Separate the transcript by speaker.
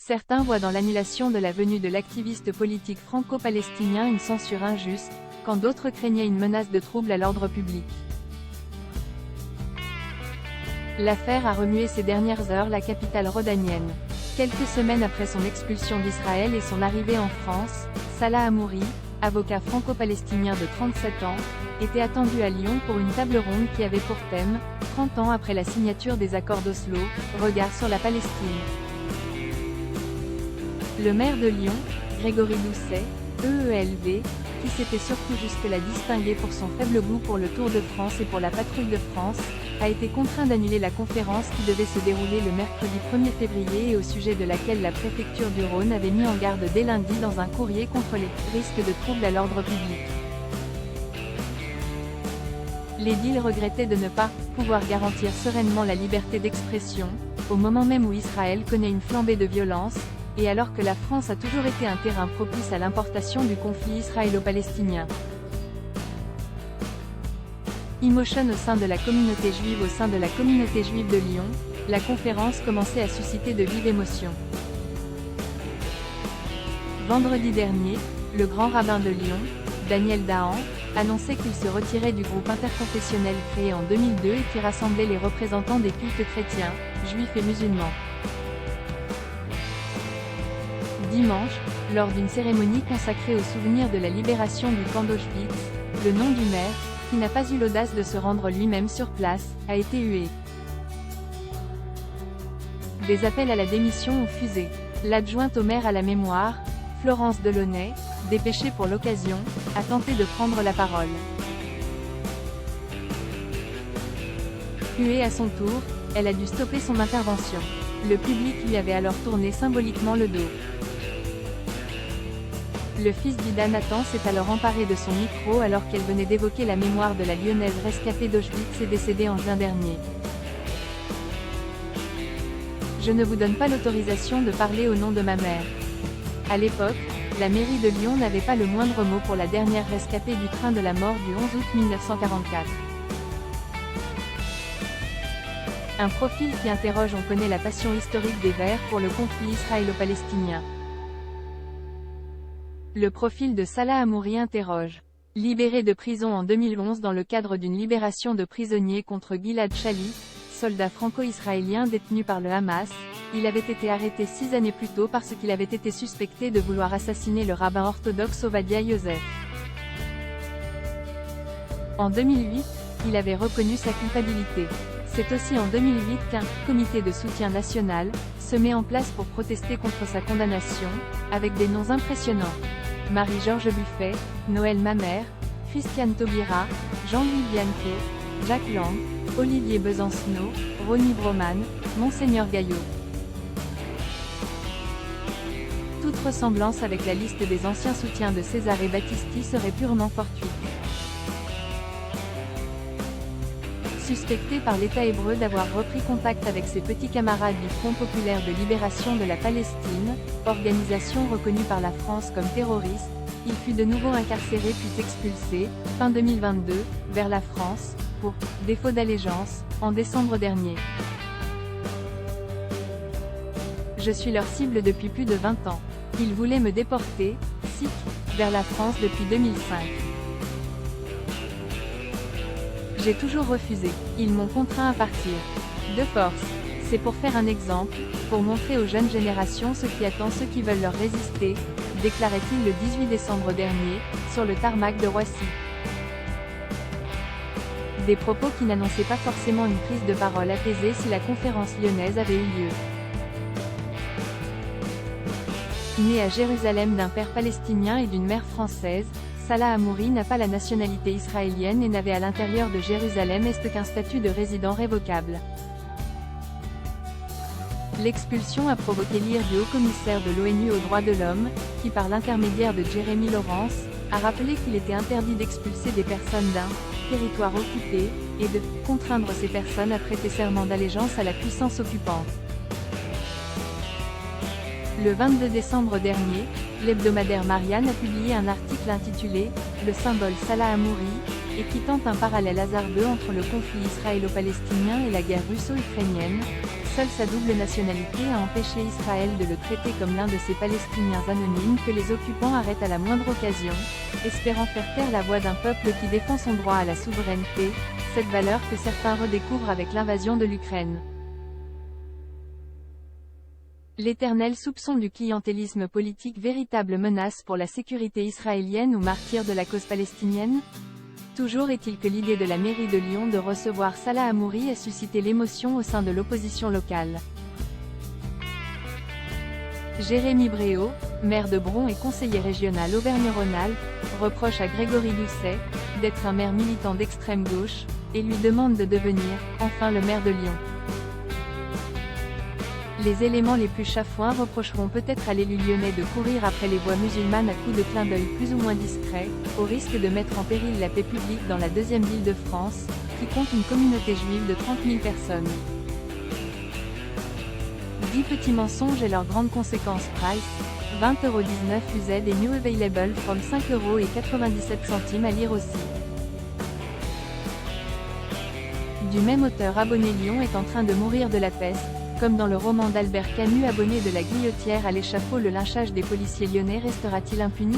Speaker 1: Certains voient dans l'annulation de la venue de l'activiste politique franco-palestinien une censure injuste, quand d'autres craignaient une menace de trouble à l'ordre public. L'affaire a remué ces dernières heures la capitale rhodanienne. Quelques semaines après son expulsion d'Israël et son arrivée en France, Salah Hamouri, avocat franco-palestinien de 37 ans, était attendu à Lyon pour une table ronde qui avait pour thème, 30 ans après la signature des accords d'Oslo, regard sur la Palestine. Le maire de Lyon, Grégory Doucet, EELV, qui s'était surtout jusque-là distingué pour son faible goût pour le Tour de France et pour la patrouille de France, a été contraint d'annuler la conférence qui devait se dérouler le mercredi 1er février et au sujet de laquelle la préfecture du Rhône avait mis en garde dès lundi dans un courrier contre les risques de troubles à l'ordre public. L'édile regrettait de ne pas pouvoir garantir sereinement la liberté d'expression, au moment même où Israël connaît une flambée de violence, et alors que la France a toujours été un terrain propice à l'importation du conflit israélo-palestinien. Emotion au sein de la communauté juive. Au sein de la communauté juive de Lyon, la conférence commençait à susciter de vives émotions. Vendredi dernier, le grand rabbin de Lyon, Daniel Dahan, annonçait qu'il se retirait du groupe interconfessionnel créé en 2002 et qui rassemblait les représentants des cultes chrétiens, juifs et musulmans. Dimanche, lors d'une cérémonie consacrée au souvenir de la libération du camp d'Auschwitz, le nom du maire, qui n'a pas eu l'audace de se rendre lui-même sur place, a été hué. Des appels à la démission ont fusé. L'adjointe au maire à la mémoire, Florence Delaunay, dépêchée pour l'occasion, a tenté de prendre la parole. Huée à son tour, elle a dû stopper son intervention. Le public lui avait alors tourné symboliquement le dos. Le fils d'Ida Nathan s'est alors emparé de son micro alors qu'elle venait d'évoquer la mémoire de la Lyonnaise rescapée d'Auschwitz et décédée en juin dernier. Je ne vous donne pas l'autorisation de parler au nom de ma mère. À l'époque, la mairie de Lyon n'avait pas le moindre mot pour la dernière rescapée du train de la mort du 11 août 1944. Un profil qui interroge. On connaît la passion historique des Verts pour le conflit israélo-palestinien. Le profil de Salah Hamouri interroge. Libéré de prison en 2011 dans le cadre d'une libération de prisonniers contre Gilad Shalit, soldat franco-israélien détenu par le Hamas, il avait été arrêté 6 années plus tôt parce qu'il avait été suspecté de vouloir assassiner le rabbin orthodoxe Ovadia Yosef. En 2008, il avait reconnu sa culpabilité. C'est aussi en 2008 qu'un « comité de soutien national » se met en place pour protester contre sa condamnation, avec des noms impressionnants. Marie-Georges Buffet, Noël Mamère, Christiane Taubira, Jean-Louis Bianco, Jacques Lang, Olivier Besancenot, Ronnie Broman, Monseigneur Gaillot. Toute ressemblance avec la liste des anciens soutiens de Cesare Battisti serait purement fortuite. Suspecté par l'État hébreu d'avoir repris contact avec ses petits camarades du Front populaire de libération de la Palestine, organisation reconnue par la France comme terroriste, il fut de nouveau incarcéré puis expulsé, fin 2022, vers la France, pour « défaut d'allégeance », en décembre dernier. Je suis leur cible depuis plus de 20 ans. Ils voulaient me déporter, sikh, vers la France depuis 2005. J'ai toujours refusé. Ils m'ont contraint à partir. De force. C'est pour faire un exemple, pour montrer aux jeunes générations ce qui attend ceux qui veulent leur résister, déclarait-il le 18 décembre dernier, sur le tarmac de Roissy. Des propos qui n'annonçaient pas forcément une prise de parole apaisée si la conférence lyonnaise avait eu lieu. Né à Jérusalem d'un père palestinien et d'une mère française, Salah Hamouri n'a pas la nationalité israélienne et n'avait à l'intérieur de Jérusalem-Est qu'un statut de résident révocable. L'expulsion a provoqué l'ire du haut-commissaire de l'ONU aux droits de l'homme, qui par l'intermédiaire de Jeremy Lawrence, a rappelé qu'il était interdit d'expulser des personnes d'un territoire occupé, et de contraindre ces personnes à prêter serment d'allégeance à la puissance occupante. Le 22 décembre dernier, l'hebdomadaire Marianne a publié un article intitulé « Le symbole Salah Hamouri » et qui tente un parallèle hasardeux entre le conflit israélo-palestinien et la guerre russo-ukrainienne, Seule sa double nationalité a empêché Israël de le traiter comme l'un de ces Palestiniens anonymes que les occupants arrêtent à la moindre occasion, espérant faire taire la voix d'un peuple qui défend son droit à la souveraineté, cette valeur que certains redécouvrent avec l'invasion de l'Ukraine. L'éternel soupçon du clientélisme politique, véritable menace pour la sécurité israélienne ou martyr de la cause palestinienne? Toujours est-il que l'idée de la mairie de Lyon de recevoir Salah Hamouri a suscité l'émotion au sein de l'opposition locale. Jérémy Bréau, maire de Bron et conseiller régional Auvergne-Rhône-Alpes, reproche à Grégory Doucet d'être un maire militant d'extrême gauche, et lui demande de devenir, enfin le maire de Lyon. Les éléments les plus chafouins reprocheront peut-être à l'élu lyonnais de courir après les voix musulmanes à coups de clin d'œil plus ou moins discrets, au risque de mettre en péril la paix publique dans la deuxième ville de France, qui compte une communauté juive de 30 000 personnes. 10 petits mensonges et leurs grandes conséquences. Price, 20,19€ used et new available from 5,97€ à lire aussi. Du même auteur. Abonné. Lyon est en train de mourir de la peste. Comme dans le roman d'Albert Camus. Abonné de la guillotière à l'échafaud. Le lynchage des policiers lyonnais restera-t-il impuni ?